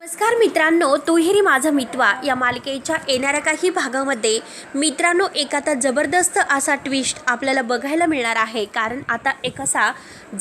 नमस्कार मित्रांनो, तूही माझा मितवा या मालिकेच्या येणाऱ्या काही भागामध्ये मित्रांनो एक आता जबरदस्त असा ट्विस्ट आपल्याला बघायला मिळणार आहे. कारण आता एक असा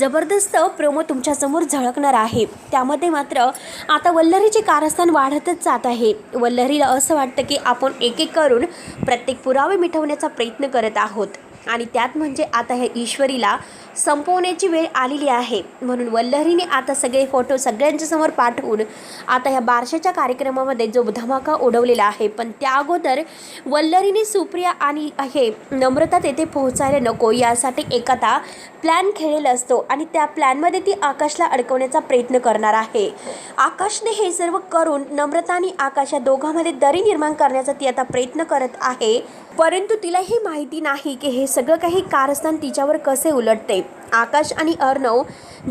जबरदस्त प्रोमो तुमच्यासमोर झळकणार आहे. त्यामध्ये मात्र आता वल्लरीचे कारस्थान वाढतच जात आहे. वल्लरीला असं वाटतं की आपण एक एक करून प्रत्येक पुरावे मिटवण्याचा प्रयत्न करत आहोत आणि त्यात म्हणजे आता ह्या ईश्वरीला संपवण्याची वेळ आलेली आहे. म्हणून वल्लरीने आता सगळे फोटो सगळ्यांच्या समोर पाठवून आता ह्या बारशाच्या कार्यक्रमामध्ये जो धमाका उडवलेला आहे. पण त्या अगोदर वल्लरीने सुप्रिया आणि हे नम्रता तेथे पोहोचायला नको यासाठी एक आता प्लॅन खेळलेला असतो आणि त्या प्लॅनमध्ये ती आकाशला अडकवण्याचा प्रयत्न करणार आहे. आकाशने हे सर्व करून नम्रता आणि आकाश या दोघांमध्ये दरी निर्माण करण्याचा ती आता प्रयत्न करत आहे. परंतु तिला ही माहिती नाही की हे सगळं काही कारस्थान तिच्यावर कसे उलटते. आकाश आणि अर्णव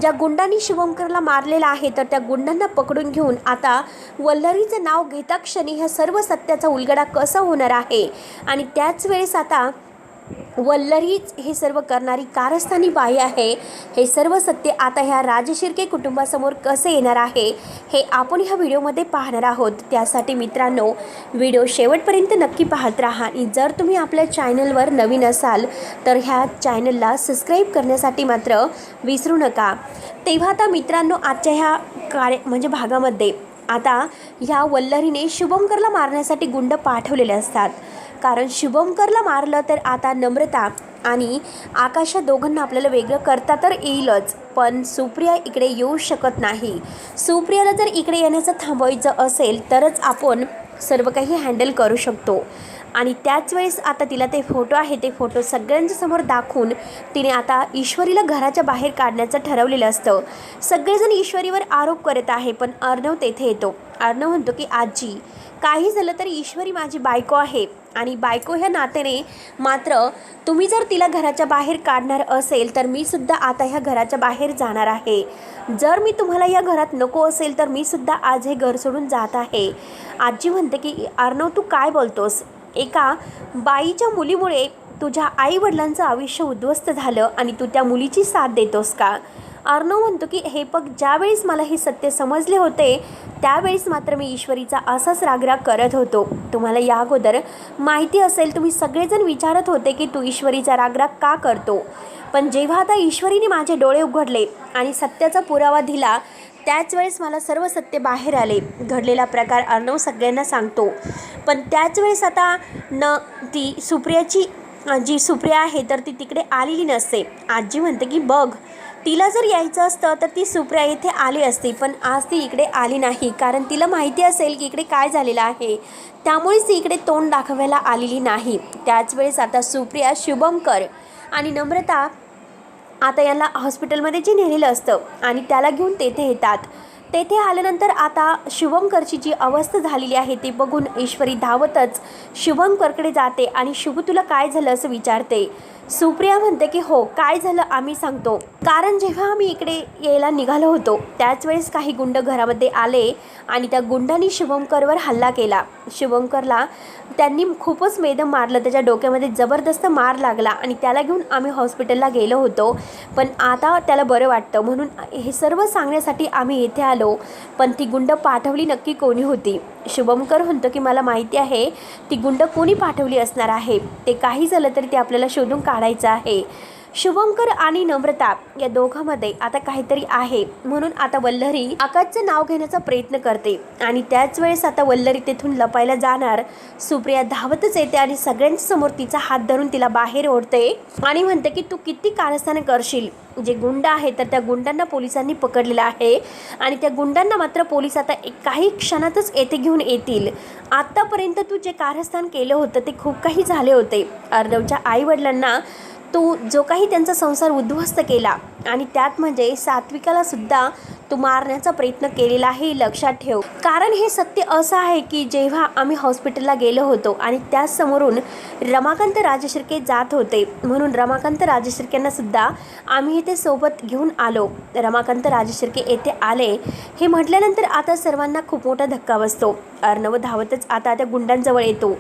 ज्या गुंडांनी शुभंकरला मारलेला आहे तर त्या गुंडांना पकडून घेऊन आता वल्लरीचं नाव घेता क्षणी ह्या सर्व सत्याचा उलगडा कसा होणार आहे. आणि त्याच वेळेस आता वल्लरीच हे सर्व करणारी कारस्थानी बाई आहे. हे सर्व सत्य आता ह्या राजशिर्के कुटुंबासमोर कसे येणार आहे हे आपण ह्या व्हिडिओमध्ये पाहणार आहोत. त्यासाठी मित्रांनो व्हिडिओ शेवटपर्यंत नक्की पाहत राहा. आणि जर तुम्ही आपल्या चॅनलवर नवीन असाल तर ह्या चॅनलला सबस्क्राईब करण्यासाठी मात्र विसरू नका. तेव्हा आता मित्रांनो आजच्या ह्या भागामध्ये आता ह्या वल्लरीने शुभंकरला मारण्यासाठी गुंड पाठवलेले असतात. कारण शुभंकरला मारलं तर आता नम्रता आणि आकाश दोघांना आपल्याला वेगळं करता तर येईलच, पण सुप्रिया इकडे येऊ शकत नाही. सुप्रियाला जर इकडे येण्याचं थांबवायचं असेल तरच आपण सर्व काही हँडल करू शकतो. आणि त्याच वेळेस आता तिला ते फोटो आहे ते फोटो सगळ्यांच्या समोर दाखवून तिने आता ईश्वरीला घराच्या बाहेर काढण्याचं ठरवलेलं असतं. सगळेजण ईश्वरीवर आरोप करत आहे पण अर्णव तेथे येतो. अर्णव म्हणतो की आजी काही झालं तरी ईश्वरी माझी बायको आहे आणि बायको ह्या नात्याने मात्र तुम्ही जर तिला घराच्या बाहेर काढणार असेल तर मी सुद्धा आता ह्या घराच्या बाहेर जाणार आहे. जर मी तुम्हाला या घरात नको असेल तर मी सुद्धा आज हे घर सोडून जात आहे. आजी म्हणते की अर्णव तू काय बोलतोस. एका बाईच्या मुलीमुळे तुझ्या आईवडिलांचं आयुष्य उद्ध्वस्त झालं आणि तू त्या मुलीची साथ देतोस का. अर्णव म्हणतो की हे बघ ज्यावेळेस मला हे सत्य समजले होते त्यावेळेस मात्र मी ईश्वरीचा असाच रागराग करत होतो. तुम्हाला या अगोदर माहिती असेल तुम्ही सगळेजण विचारत होते की तू ईश्वरीचा रागराग का करतो. पण जेव्हा आता ईश्वरीने माझे डोळे उघडले आणि सत्याचा पुरावा दिला त्याच वेळेस मला सर्व सत्य बाहेर आले. घडलेला प्रकार अर्णव सगळ्यांना सांगतो. पण त्याच वेळेस आता ती सुप्रियाची जी सुप्रिया आहे तर ती तिकडे आलेली नसते. आजी म्हणते की बघ तिला जर यायचं असतं तर ती सुप्रिया इथे आली असती, पण आज ती इकडे आली नाही. कारण तिला माहिती असेल की इकडे काय झालेलं आहे, त्यामुळेच ती इकडे तोंड दाखवायला आलेली नाही. त्याच वेळेस आता सुप्रिया शुभंकर आणि नम्रता आता याला हॉस्पिटलमध्ये जे नेलेलं असतं आणि त्याला घेऊन तेथे येतात. तेथे आल्यानंतर आता शुभंकरची जी अवस्था झालेली आहे ते बघून ईश्वरी धावतच शुभंकरकडे जाते आणि शुभ तुला काय झालं असं विचारते. सुप्रिया म्हणते की हो काय झालं आम्ही सांगतो. कारण जेव्हा आम्ही इकडे यायला निघालो होतो त्याच वेळेस काही गुंड घरामध्ये आले आणि त्या गुंडांनी शुभंकरवर हल्ला केला. शुभंकरला त्यांनी खूपच बेदम मारलं, त्याच्या डोक्यामध्ये जबरदस्त मार लागला आणि त्याला घेऊन आम्ही हॉस्पिटलला गेलो होतो. पण आता त्याला बरं वाटतं म्हणून हे सर्व सांगण्यासाठी आम्ही इथे आलो. पण ती गुंड पाठवली नक्की कोणी होती. शुभंकर म्हणतो की मला माहिती आहे ती गुंड कोणी पाठवली असणार आहे. ते काही झालं तरी ते आपल्याला शोधून काढायचं आहे. शुभंकर आणि नम्रता या दोघांमध्ये आता काहीतरी आहे म्हणून आता वल्लरी आकाशचं नाव घेण्याचा प्रयत्न करते. आणि त्याच वेळेस आता वल्लरी तेथून लपायला जाणार. सुप्रिया धावतच येते आणि सगळ्यांच्या समोर तिचा हात धरून तिला बाहेर ओढते आणि म्हणते की तू किती कारस्थाने करशील. जे गुंड आहे तर त्या गुंडांना पोलिसांनी पकडलेलं आहे आणि त्या गुंडांना मात्र पोलीस आता काही क्षणातच येथे घेऊन येतील. आत्तापर्यंत तू जे कारस्थान केलं होतं ते खूप काही झाले होते. अर्णवच्या आईवडिलांना तू जो काही त्यांचा संसार उद्ध्वस्त केला आणि त्यात म्हणजे सात्विकाला सुद्धा तू मारण्याचा प्रयत्न केलेला आहे, लक्षात ठेव. कारण हे सत्य असं आहे की जेव्हा आम्ही हॉस्पिटलला गेलो होतो आणि त्याच समोरून रमाकांत राजशिर्के जात होते म्हणून रमाकांत राजशिर्केंना सुद्धा आम्ही इथे सोबत घेऊन आलो. रमाकांत राजशिर्के येथे आले हे म्हटल्यानंतर आता सर्वांना खूप मोठा धक्का बसतो. अर्णव धावतच आता त्या गुंडांजवळ येतो.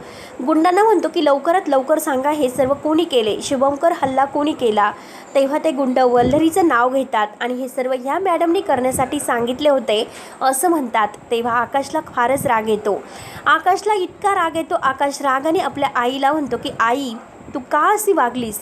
गुंडांना म्हणतो की लवकरात लवकर सांगा हे सर्व कोणी केले. शुभंकर हल्ला कोणी केला. तेव्हा ते गुंड वल्लरीचं नाव घेतात आणि हे सर्व ह्या मॅडमनी करण्यासाठी सांगितले होते असं म्हणतात. तेव्हा आकाशला फारच राग येतो. आकाशला इतका राग येतो, आकाश रागाने आपल्या आईला म्हणतो की आई तू का अशी वागलीस.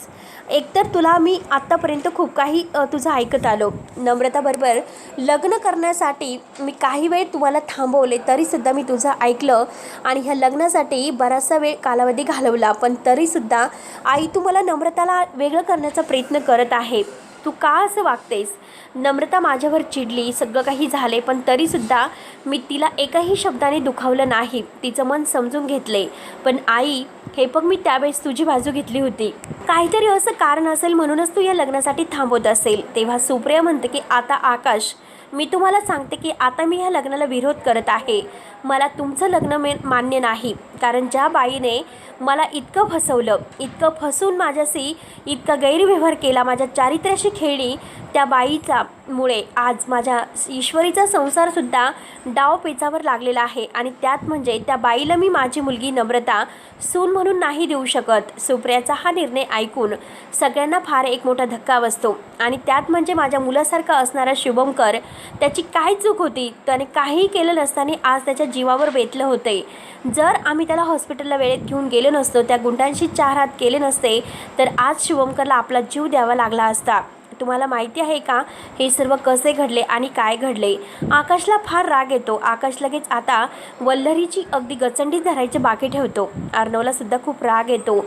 एकतर तुला मी आत्तापर्यंत खूप काही तुझं ऐकत आलो. नम्रताबरोबर लग्न करण्यासाठी मी काही वेळ तुम्हाला थांबवले तरीसुद्धा मी तुझं ऐकलं आणि ह्या लग्नासाठी बराचसा वेळ कालावधी घालवला. पण तरीसुद्धा आई तू मला नम्रताला वेगळं करण्याचा प्रयत्न करत आहे. तू का असं वागतेस. नम्रता माझ्यावर चिडली, सगळं काही झाले, पण तरीसुद्धा मी तिला एकाही शब्दाने दुखावलं नाही. तिचं मन समजून घेतले. पण आई हे बघ मी त्यावेळेस तुझी बाजू घेतली होती. काहीतरी असं कारण असेल म्हणूनच तू या लग्नासाठी थांबवत असेल. तेव्हा सुप्रिया म्हणते की आता आकाश मी तुम्हाला सांगते की आता मी ह्या लग्नाला विरोध करत आहे. मला तुमचं लग्न मान्य नाही. कारण ज्या बाईने मला इतकं फसवलं, इतकं फसून माझ्याशी इतका गैरव्यवहार केला, माझ्या चारित्र्याशी खेळली, त्या बाईचा मुळे आज माझ्या ईश्वरीचा संसारसुद्धा डावपेचावर लागलेला आहे. आणि त्यात म्हणजे त्या बाईला मी माझी मुलगी नम्रता सून म्हणून नाही देऊ शकत. सुप्रियाचा हा निर्णय ऐकून सगळ्यांना फार एक मोठा धक्का बसतो. आणि त्यात म्हणजे माझ्या मुलासारखा असणारा शुभंकर, त्याची काय चूक होती. त्याने काहीही केलं नसताना आज त्याच्या जीवावर बेतलं होते. जर आम्ही त्याला हॉस्पिटलला वेळेत घेऊन गेलो नसतो, त्या गुंडांशी 4 हात केले नसते, तर आज शुभंकरला आपला जीव द्यावा लागला असता. तुम्हाला माहिती आहे का हे सर्व कसे घडले आणि काय घडले. आकाशला फार राग येतो. आकाश लगेच आता वल्लरीची अगदी गचंडी धरायचे बाकी ठेवतो. अर्णवला सुद्धा खूप राग येतो.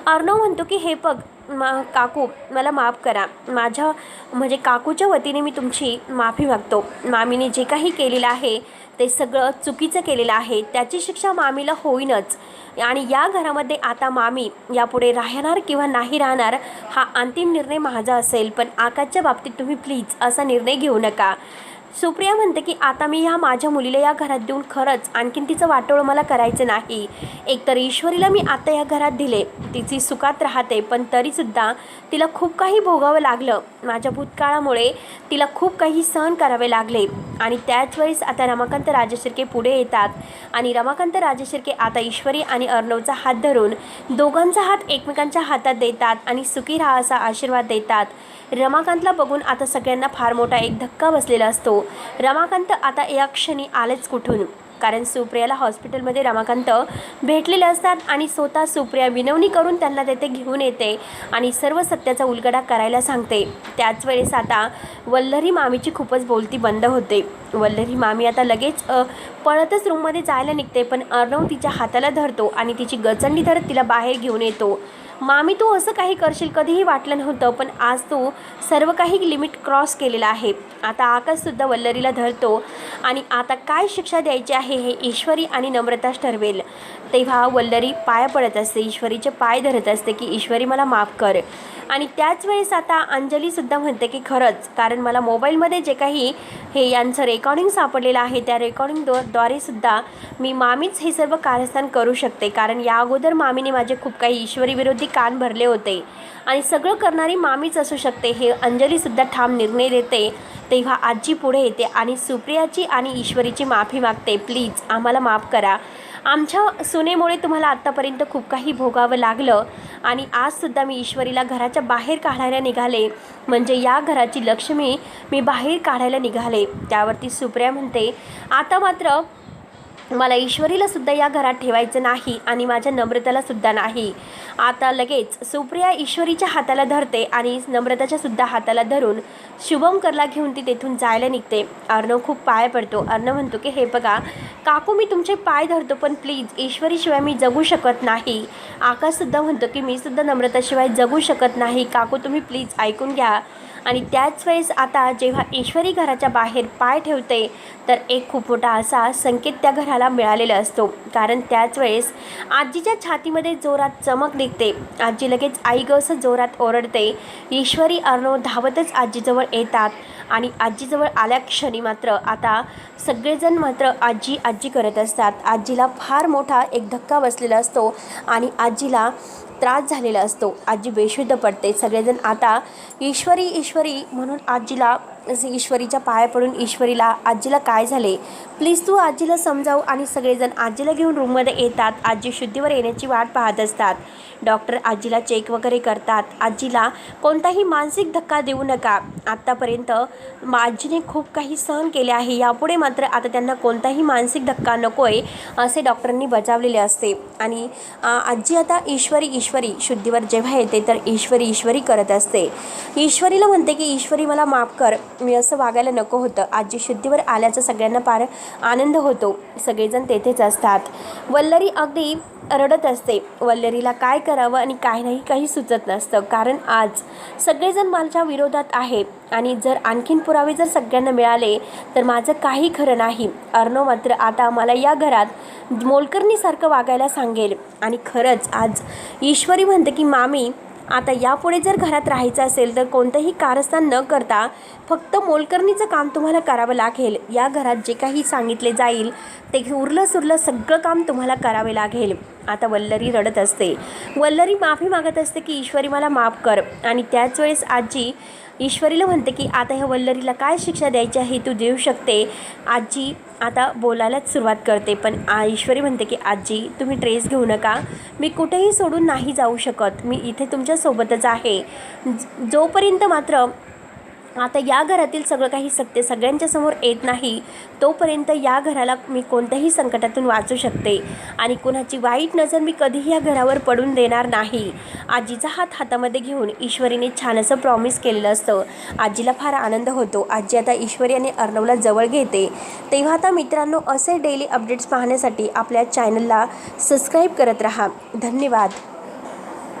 अर्णव म्हणतो की हे बघ काकू मला माफ करा. माझ्या म्हणजे काकूच्या वतीने मी तुमची माफी मागतो. मामीने जे काही केलेलं आहे ते सगळं चुकीचं केलेलं आहे. त्याची शिक्षा मामीला होईनच. आणि या घरामध्ये आता मामी यापुढे राहणार किंवा नाही राहणार हा अंतिम निर्णय माझा असेल. पण आकाशच्या बाबतीत तुम्ही प्लीज असा निर्णय घेऊ नका. सुप्रिया म्हणते की आता मी ह्या माझ्या मुलीला या घरात देऊन खरंच आणखीन तिचं वाटोळं मला करायचं नाही. एकतर ईश्वरीला मी आता या घरात दिले, तिची सुखात राहते, पण तरीसुद्धा तिला खूप काही भोगावं लागलं. माझ्या भूतकाळामुळे तिला खूप काही सहन करावे लागले. आणि त्याच वेळेस आता रमाकांत राजशिर्के पुढे येतात आणि रमाकांत राजशिर्के आता ईश्वरी आणि अर्णवचा हात धरून दोघांचा हात एकमेकांच्या हातात देतात आणि सुखी राहा असा आशीर्वाद देतात. रमाकांतला बघून आता सगळ्यांना फार मोठा एक धक्का बसलेला असतो. रमाकांत आता या क्षणी आलेच कुठून. कारण सुप्रियाला हॉस्पिटलमध्ये रमाकांत भेटलेले असतात आणि स्वतः सुप्रिया विनवणी करून त्यांना तेथे घेऊन येते आणि सर्व सत्याचा उलगडा करायला सांगते. त्याच वेळेस आता वल्लरी मामीची खूपच बोलती बंद होते. वल्लरी मामी आता लगेच पळतच रूममध्ये जायला निघते. पण अर्णव तिच्या हाताला धरतो आणि तिची गचंडी धरत तिला बाहेर घेऊन येतो. मामी तू असं काही करशील कधीही वाटलं नव्हतं, पण आज तू सर्व काही लिमिट क्रॉस केलेलं आहे. आता आकाशसुद्धा वल्लरीला धरतो आणि आता काय शिक्षा द्यायची आहे हे ईश्वरी आणि नम्रताच ठरवेल. तेव्हा वल्लरी पाया पडत असते, ईश्वरीचे पाय धरत असते की ईश्वरी मला माफ कर. आणि त्याच वेळेस आता अंजलीसुद्धा म्हणते की खरंच, कारण मला मोबाईलमध्ये जे काही हे यांचं रेकॉर्डिंग सापडलेलं आहे त्या रेकॉर्डिंगद्वारे सुद्धा मी मामीच हे सर्व कारस्थान करू शकते. कारण या अगोदर मामीने माझे खूप काही ईश्वरी विरोधी कान भरले होते आणि सगळं करणारी मामीच असू शकते हे अंजलीसुद्धा ठाम निर्णय देते. तेव्हा आजी पुढे येते आणि सुप्रियाची आणि ईश्वरीची माफी मागते. प्लीज आम्हाला माफ करा. आमच्या सुनेमुळे तुम्हाला आत्तापर्यंत खूप काही भोगावं लागलं आणि आजसुद्धा मी ईश्वरीला घराच्या बाहेर काढायला निघाले, म्हणजे या घराची लक्ष्मी मी बाहेर काढायला निघाले. त्यावरती सुप्रिया म्हणते आता मात्र मला ईश्वरीलासुद्धा या घरात ठेवायचं नाही आणि माझ्या नम्रतालासुद्धा नाही. आता लगेच सुप्रिया ईश्वरीच्या हाताला धरते आणि नम्रताच्यासुद्धा हाताला धरून शुभंकरला घेऊन ती तेथून जायला निघते. अर्णव खूप पाय पडतो. अर्णव म्हणतो की हे बघा काकू मी तुमचे पाय धरतो, पण प्लीज ईश्वरीशिवाय मी जगू शकत नाही. आकाशसुद्धा म्हणतो की मी सुद्धा नम्रताशिवाय जगू शकत नाही. काकू तुम्ही प्लीज ऐकून घ्या. आणि त्याच वेळेस आता जेव्हा ईश्वरी घराच्या बाहेर पाय ठेवते तर एक खूप मोठा असा संकेत त्या घराला मिळालेला असतो. कारण त्याच वेळेस आजीच्या छातीमध्ये जोरात चमक निघते. आजी लगेच आई ग असं जोरात ओरडते. ईश्वरी अर्णव धावतच आजीजवळ येतात आणि आजीजवळ आल्या क्षणी मात्र आता सगळेजण मात्र आजी आजी करत असतात. आजीला फार मोठा एक धक्का बसलेला असतो आणि आजीला त्रास झालेला असतो. आजी बेशुद्ध पडते. सगळेजण आता ईश्वरी ईश्वरी म्हणून आजीला ईश्वरीच्या पाया पडून ईश्वरीला आजीला काय झाले प्लीज तू आजीला समजाव. आणि सगळेजण आजीला घेऊन रूममध्ये येतात. आजी शुद्धीवर येण्याची वाट पाहत असतात. डॉक्टर आजीला चेक वगैरे करतात. आजीला कोणताही मानसिक धक्का देऊ नका. आत्तापर्यंत आजीने खूप काही सहन केले आहे, यापुढे मात्र आता त्यांना कोणताही मानसिक धक्का नको आहे असे डॉक्टरांनी बजावलेले असते. आणि आजी आता ईश्वरी शुद्धीवर जेव्हा येते तर ईश्वरी करत असते. ईश्वरीला म्हणते की ईश्वरी मला माफ कर, मी असं वागायला नको होतं. आजी शुद्धीवर आल्याचा सगळ्यांना फार आनंद होतो. सगळेजण तेथेच असतात. वल्लरी अगदी रडत असते. वल्लरीला काय करावं आणि काय नाही काही सुचत नसतं, कारण आज सगळेजण माझ्या विरोधात आहे आणि जर आणखीन पुरावे जर सगळ्यांना मिळाले तर माझं काही खरं नाही. अर्णव मात्र आता मला या घरात मोलकरणीसारखं वागायला सांगेल. आणि खरंच आज ईश्वरी म्हणते की मामी, आता यापुढे जर घरात राहायचं असेल तर कोणतंही कारस्थान न करता फक्त मोलकरणीचं काम तुम्हाला करावं लागेल. या घरात जे काही सांगितले जाईल ते उरलं सुरलं सगळं काम तुम्हाला करावे लागेल. आता वल्लरी रडत असते. वल्लरी माफी मागत असते की ईश्वरी मला माफ कर. आणि त्याच वेळेस आजी ईश्वरीला म्हणते की आता ह्या वल्लरीला काय शिक्षा द्यायची आहे तू देऊ शकते. आजी आता बोलायलाच सुरुवात करते, पण ईश्वरी म्हणते की आजी तुम्ही ट्रेस घेऊ नका, मी कुठेही सोडून नाही जाऊ शकत, मी इथे तुमच्यासोबतच आहे. जोपर्यंत मात्र आता या घरातील सगळं काही सत्य सगळ्यांच्या समोर येत नाही तोपर्यंत या घराला मी कोणत्याही संकटातून वाचू शकते आणि कुणाची वाईट नजर मी कधीही या घरावर पडून देणार नाही. आजीचा हात हातामध्ये घेऊन ईश्वरीने छान असं प्रॉमिस केलेलं असतं. आजीला फार आनंद होतो. आजी आता ईश्वरी आणि अर्णवला जवळ घेते. तेव्हा आता मित्रांनो, असे डेली अपडेट्स पाहण्यासाठी आपल्या चॅनलला सबस्क्राईब करत राहा. धन्यवाद.